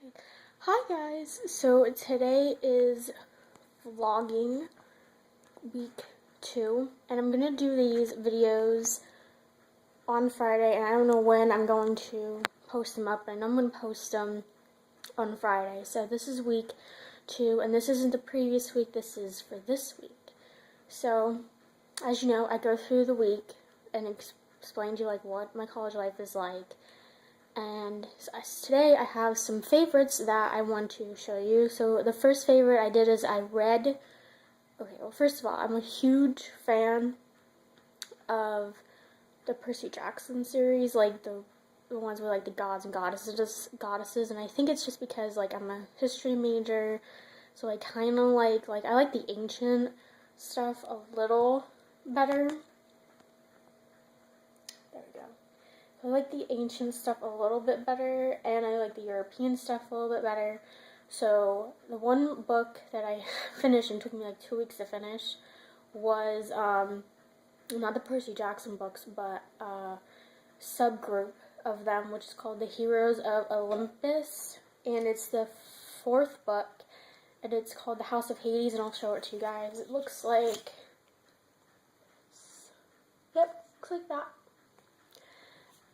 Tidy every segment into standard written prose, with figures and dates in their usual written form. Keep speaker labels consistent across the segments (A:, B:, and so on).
A: Okay. Hi guys, so today is vlogging week 2 and I'm gonna do these videos on Friday and I don't know when I'm going to post them up, and I'm gonna post them on Friday. So this is week 2 and this isn't the previous week, this is for this week. So as you know, I go through the week and explain to you like what my college life is like. And today I have some favorites that I want to show you. So the first favorite I did is I read, okay, well first of all, I'm a huge fan of the Percy Jackson series, like the ones with like the gods and goddesses, and I think it's just because like I'm a history major, so I kind of like I like the ancient stuff a little better. I like the ancient stuff a little bit better, and I like the European stuff a little bit better. So the one book that I finished and took me like 2 weeks to finish was not the Percy Jackson books, but a subgroup of them, which is called The Heroes of Olympus, and it's the 4th book, and it's called The House of Hades, and I'll show it to you guys. It looks like, yep, looks like that.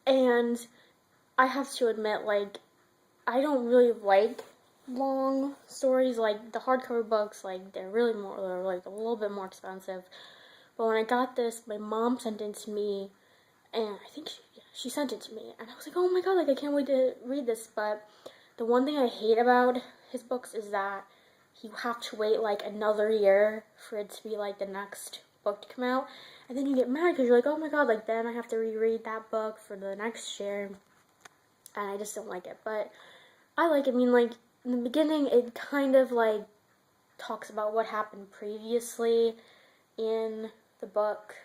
A: And I have to admit, like, I don't really like long stories. Like, the hardcover books, like, they're like a little bit more expensive. But when I got this, my mom sent it to me, and I think she sent it to me, and I was like, oh my god, like, I can't wait to read this. But the one thing I hate about his books is that you have to wait, like, another year for it to be, like, the next book to come out. And then you get mad because you're like, oh my god, like, then I have to reread that book for the next year. And I just don't like it. But I like it. I mean, like, in the beginning, it kind of, like, talks about what happened previously in the book,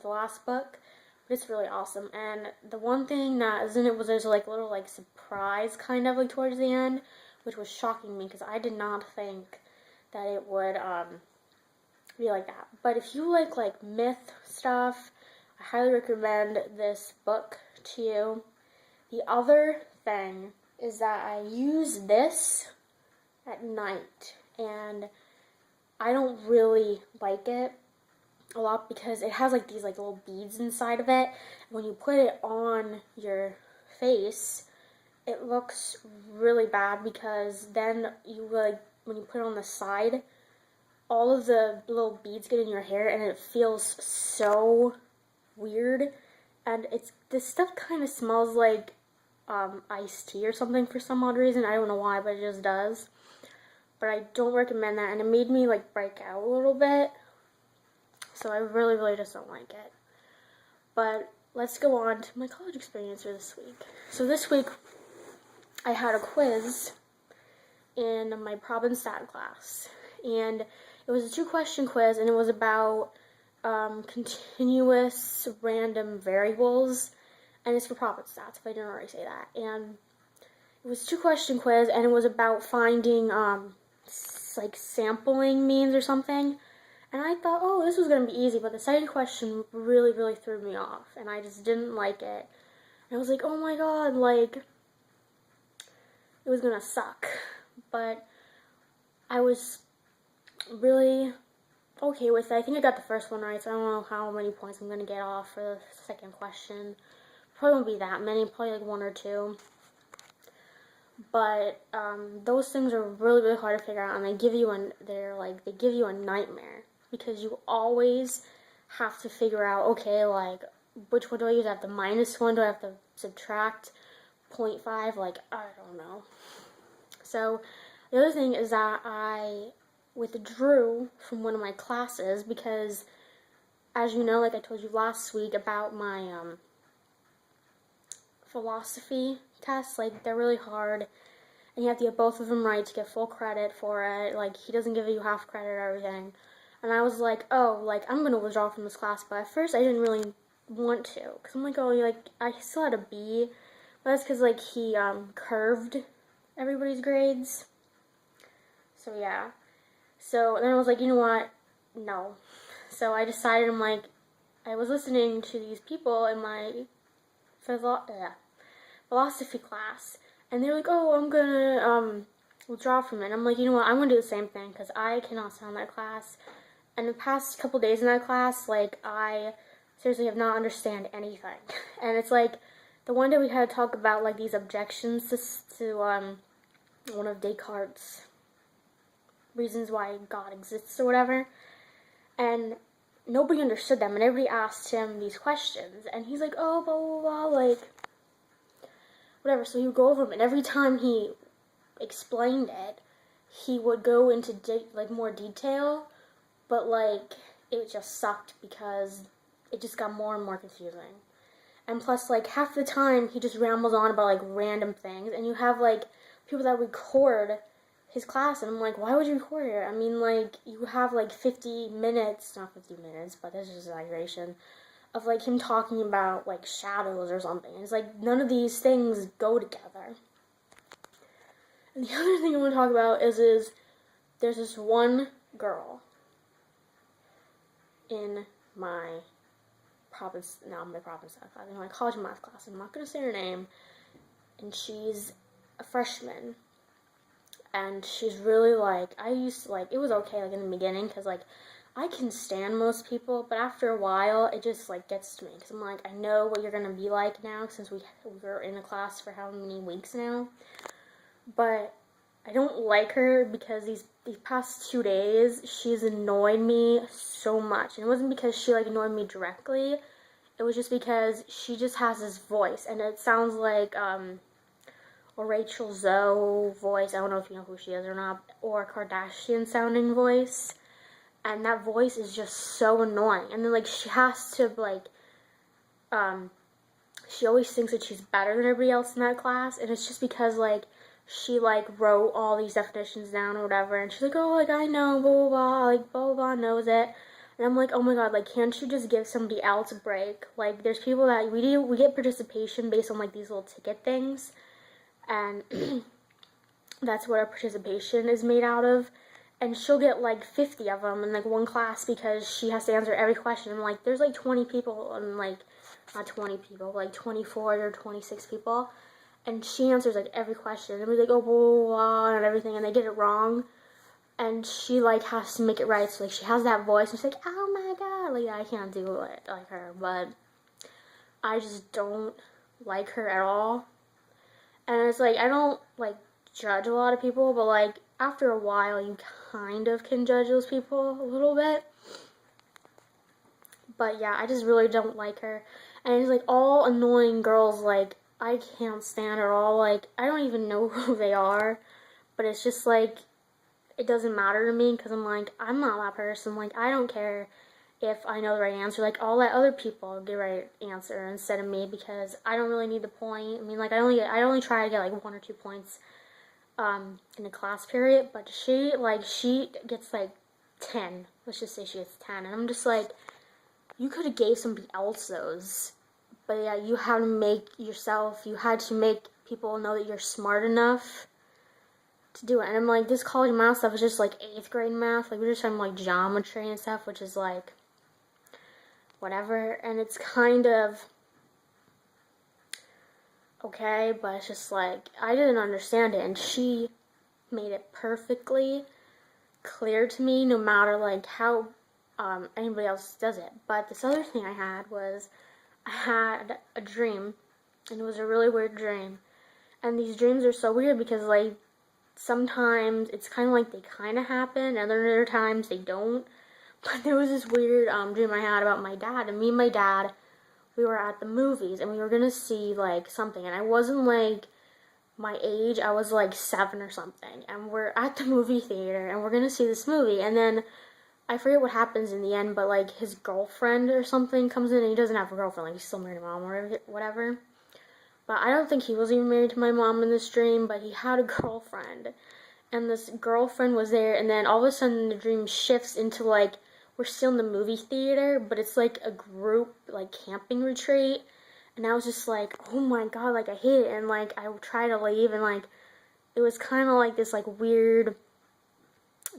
A: the last book. But it's really awesome. And the one thing that is in it was there's, like, a little, like, surprise kind of, like, towards the end, which was shocking me because I did not think that it would, be like that. But if you like myth stuff, I highly recommend this book to you. The other thing is that I use this at night, and I don't really like it a lot because it has like these like little beads inside of it. When you put it on your face, it looks really bad because then you like when you put it on the side, all of the little beads get in your hair and it feels so weird. And this stuff kind of smells like iced tea or something for some odd reason. I don't know why, but it just does. But I don't recommend that, and it made me like break out a little bit. So I really just don't like it. But let's go on to my college experience for this week. So this week I had a quiz in my Prob and Stat class, and it was a 2-question quiz, and it was about continuous random variables, and it's for Prob and Stats, if I didn't already say that. And it was a 2-question quiz, and it was about finding like sampling means or something. And I thought, oh, this was going to be easy, but the second question really threw me off, and I just didn't like it. And I was like, oh my god, like, it was going to suck. But I was really okay with it. I think I got the first one right, so I don't know how many points I'm going to get off for the second question. Probably won't be that many, probably like 1 or 2. But those things are really hard to figure out, and they give you a nightmare because you always have to figure out, okay, like, which one do I use? I have the minus one, do I have to subtract 0.5? Like, I don't know. So the other thing is that I withdrew from one of my classes because, as you know, like I told you last week about my philosophy tests, like they're really hard, and you have to get both of them right to get full credit for it. Like, he doesn't give you half credit or everything. And I was like, oh, like, I'm gonna withdraw from this class. But at first I didn't really want to, because I'm like, oh, like, I still had a B, but that's because like he curved everybody's grades. So yeah. So then I was like, you know what? No. So I decided, I was listening to these people in my philosophy class, And they were like, oh, I'm gonna withdraw from it. And I'm like, you know what, I'm gonna do the same thing because I cannot stand that class. And the past couple days in that class, like, I seriously have not understand anything. And it's like, the one day we had to talk about, like, these objections to one of Descartes' reasons why God exists or whatever. And nobody understood them, and everybody asked him these questions. And he's like, oh, blah, blah, blah, like, whatever. So he would go over them, and every time he explained it, he would go into, like, more detail. But, like, it just sucked because it just got more and more confusing. And plus, like, half the time, he just rambles on about, like, random things. And you have, like, people that record his class. And I'm like, why would you record it? I mean, like, you have, like, 50 minutes. Not 50 minutes, but this is exaggeration. Of, like, him talking about, like, shadows or something. And it's like, none of these things go together. And the other thing I want to talk about is there's this one girl in my province class, in my college math class. I'm not going to say her name. And she's a freshman. And she's really, like, I used to, like, it was okay, like, in the beginning, because, like, I can stand most people, but after a while, it just, like, gets to me, because I'm like, I know what you're going to be like now, since we were in a class for how many weeks now. But I don't like her because these past 2 days, she's annoyed me so much. And it wasn't because she, like, annoyed me directly. It was just because she just has this voice. And it sounds like, a Rachel Zoe voice. I don't know if you know who she is or not. Or a Kardashian sounding voice. And that voice is just so annoying. And then, like, she has to, like, she always thinks that she's better than everybody else in that class. And it's just because, like, she, like, wrote all these definitions down or whatever, and she's like, oh, like, I know, blah, blah, blah, like, blah, blah, blah, knows it, and I'm like, oh my god, like, can't you just give somebody else a break? Like, there's people that, we get participation based on, like, these little ticket things, and that's what our participation is made out of, and she'll get, like, 50 of them in, like, one class because she has to answer every question. I'm like, there's, like, 20 people, and, like, not 20 people, like, 24 or 26 people, and she answers, like, every question. And we're like, oh, blah, blah, blah, and everything. And they get it wrong. And she, like, has to make it right. So, like, she has that voice. And she's like, oh, my God. Like, I can't do it like her. But I just don't like her at all. And it's, like, I don't, like, judge a lot of people. But, like, after a while, you kind of can judge those people a little bit. But, yeah, I just really don't like her. And it's, like, all annoying girls, like, I can't stand her all, like, I don't even know who they are, but it's just, like, it doesn't matter to me, because I'm like, I'm not that person, like, I don't care if I know the right answer, like, I'll let other people get the right answer instead of me, because I don't really need the point. I mean, like, I only try to get, like, 1 or 2 points, in a class period, but she gets, like, 10, let's just say she gets 10, and I'm just like, you could have gave somebody else those. But yeah, you had to make people know that you're smart enough to do it. And I'm like, this college math stuff is just like 8th grade math. Like, we're just talking like geometry and stuff, which is like, whatever. And it's kind of okay, but it's just like, I didn't understand it. And she made it perfectly clear to me, no matter like how anybody else does it. But this other thing I had was, I had a dream, and it was a really weird dream, and these dreams are so weird because, like, sometimes it's kind of like they kind of happen, and other times they don't, but there was this weird dream I had about my dad, and me and my dad, we were at the movies, and we were gonna see, like, something, and I wasn't, like, my age, I was, like, 7 or something, and we're at the movie theater, and we're gonna see this movie, and then I forget what happens in the end, but, like, his girlfriend or something comes in, and he doesn't have a girlfriend, like, he's still married to mom or whatever. But I don't think he was even married to my mom in this dream, but he had a girlfriend. And this girlfriend was there, and then all of a sudden the dream shifts into, like, we're still in the movie theater, but it's, like, a group, like, camping retreat. And I was just like, oh my god, like, I hate it. And, like, I tried to leave, and, like, it was kind of like this, like, weird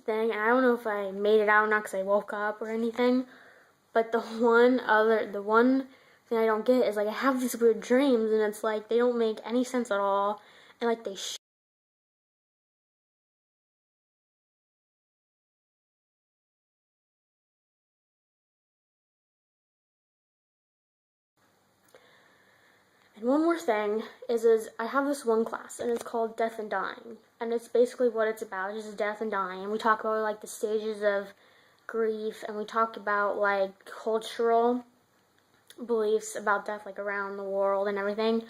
A: thing, and I don't know if I made it out or not because I woke up or anything, but the one thing I don't get is, like, I have these weird dreams, and it's like, they don't make any sense at all, and like they And one more thing is I have this one class, and it's called Death and Dying, and it's basically what it's about, just death and dying, and we talk about like the stages of grief, and we talk about like cultural beliefs about death, like around the world and everything.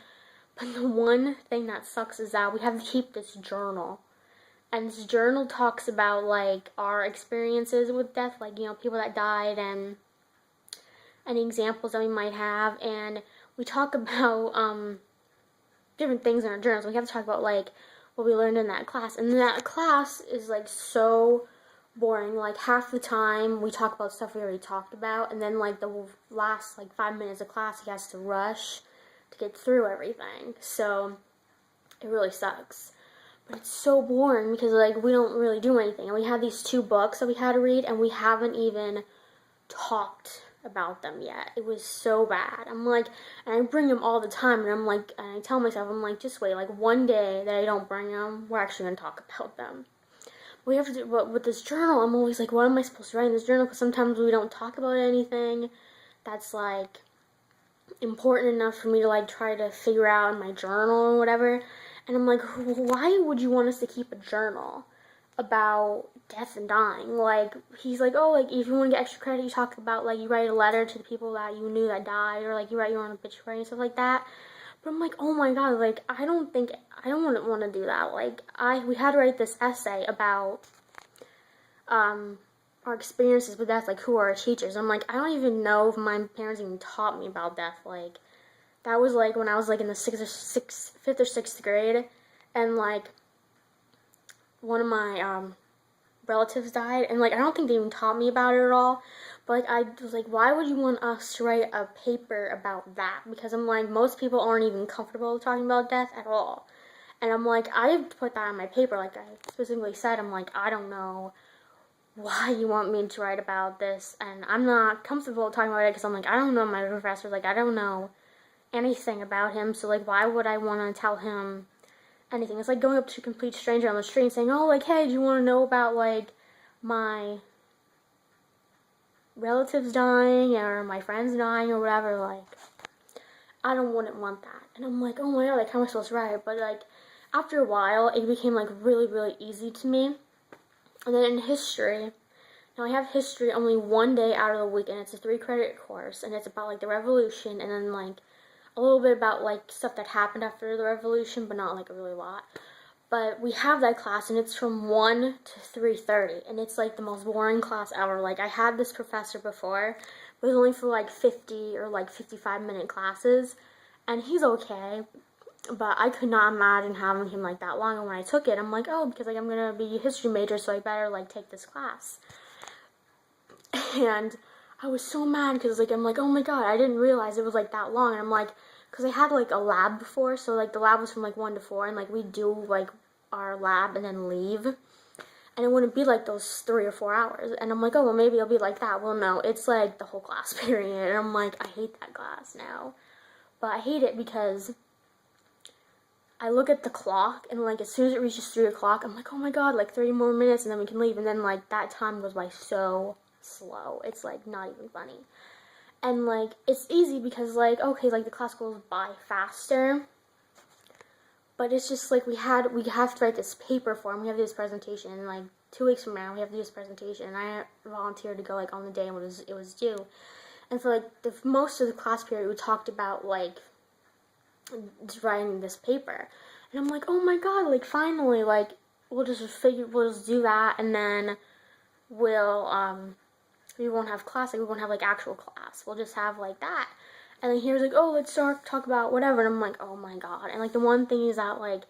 A: But the one thing that sucks is that we have to keep this journal, and this journal talks about like our experiences with death, like, you know, people that died and any examples that we might have, and we talk about different things in our journals. We have to talk about like what we learned in that class, and that class is like so boring. Like half the time we talk about stuff we already talked about, and then like the last like 5 minutes of class he has to rush to get through everything. So it really sucks. But it's so boring because like we don't really do anything, and we had these 2 books that we had to read, and we haven't even talked about them yet. It was so bad. I'm like, and I bring them all the time, and I'm like, and I tell myself, I'm like, just wait, like one day that I don't bring them, we're actually gonna talk about them. We have to do, but with this journal, I'm always like, what am I supposed to write in this journal? Because sometimes we don't talk about anything that's like important enough for me to like try to figure out in my journal or whatever. And I'm like, why would you want us to keep a journal about death and dying? Like, he's like, oh, like, if you want to get extra credit, you talk about, like, you write a letter to the people that you knew that died, or, like, you write your own obituary and stuff like that. But I'm like, oh my god, like, I don't want to do that. Like, we had to write this essay about, our experiences with death, like, who are our teachers. I'm like, I don't even know if my parents even taught me about death. Like, that was, like, when I was, like, in the 5th or 6th grade, and, like, one of my, relatives died, and like I don't think they even taught me about it at all. But like I was like, why would you want us to write a paper about that? Because I'm like, most people aren't even comfortable talking about death at all. And I'm like, I put that on my paper, like I specifically said, I'm like, I don't know why you want me to write about this, and I'm not comfortable talking about it because I'm like, I don't know my professor, like I don't know anything about him, so like why would I want to tell him anything? It's like going up to a complete stranger on the street and saying, oh, like, hey, do you want to know about, like, my relatives dying or my friends dying or whatever? Like, I wouldn't want that. And I'm like, oh my god, like, how am I supposed to write it? But, like, after a while, it became, like, really, really easy to me. And then in history, now I have history only one day out of the week, and it's a 3-credit course, and it's about, like, the revolution, and then, like, a little bit about, like, stuff that happened after the revolution, but not, like, a really lot. But we have that class, and it's from 1 to 3:30, and it's, like, the most boring class ever. Like, I had this professor before, but it was only for, like, 50 or, like, 55-minute classes, and he's okay, but I could not imagine having him, like, that long. And when I took it, I'm like, oh, because, like, I'm gonna be a history major, so I better, like, take this class. And I was so mad, because, like, I'm like, oh my god, I didn't realize it was, like, that long. And I'm like, because I had, like, a lab before, so, like, the lab was from, like, 1 to 4, and, like, we do, like, our lab and then leave. And it wouldn't be, like, those 3 or 4 hours. And I'm like, oh, well, maybe it'll be like that. Well, no, it's, like, the whole class period. And I'm like, I hate that class now. But I hate it because I look at the clock, and, like, as soon as it reaches 3 o'clock, I'm like, oh my god, like, 30 more minutes, and then we can leave. And then, like, that time goes by so slow. It's, like, not even funny. And, like, it's easy because, like, okay, like, the class goes by faster, but it's just, like, we have to write this paper for him. We have to do this presentation, and, like, 2 weeks from now, we have to do this presentation, and I volunteered to go, like, on the day when it was due. And for, like, most of the class period, we talked about, like, just writing this paper. And I'm like, oh my god, like, finally, like, we'll just do that, and then we won't have class, like, we won't have, like, actual class. We'll just have, like, that. And then he was like, oh, let's talk about whatever. And I'm like, oh my god. And, like, the one thing is that, like,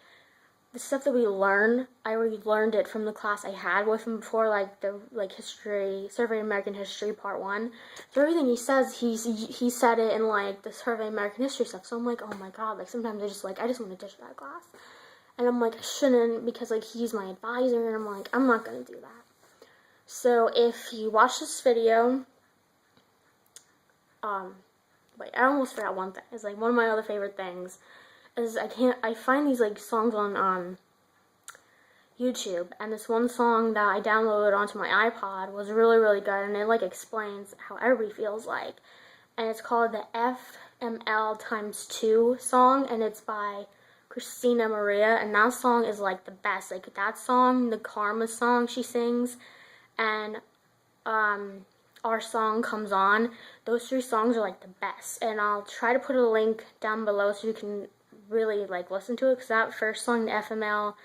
A: the stuff that we learn, I already learned it from the class I had with him before, like, the, like, history, Survey of American History, Part 1. So everything he says, he said it in, like, the Survey of American History stuff. So I'm like, oh my god. Like, sometimes I just want to ditch that class. And I'm like, I shouldn't, because, like, he's my advisor, and I'm like, I'm not gonna do that. So if you watch this video, wait, I almost forgot one thing. It's like one of my other favorite things is I find these like songs on YouTube, and this one song that I downloaded onto my iPod was really, really good, and it like explains how everybody feels like. And it's called the FML times 2 song, and it's by Christina Maria, and that song is like the best. Like that song, the Karma song she sings, and Our Song Comes On. Those 3 songs are like the best, and I'll try to put a link down below so you can really like listen to it, because that first song, the FML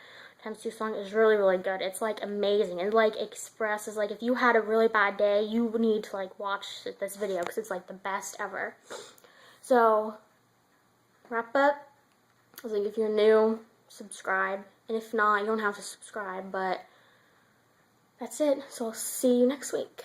A: times 2 song, is really, really good. It's like amazing. It like expresses, like if you had a really bad day, you would need to like watch this video because it's like the best ever. So wrap up. I was like, if you're new, subscribe, and if not, you don't have to subscribe, but that's it. So I'll see you next week.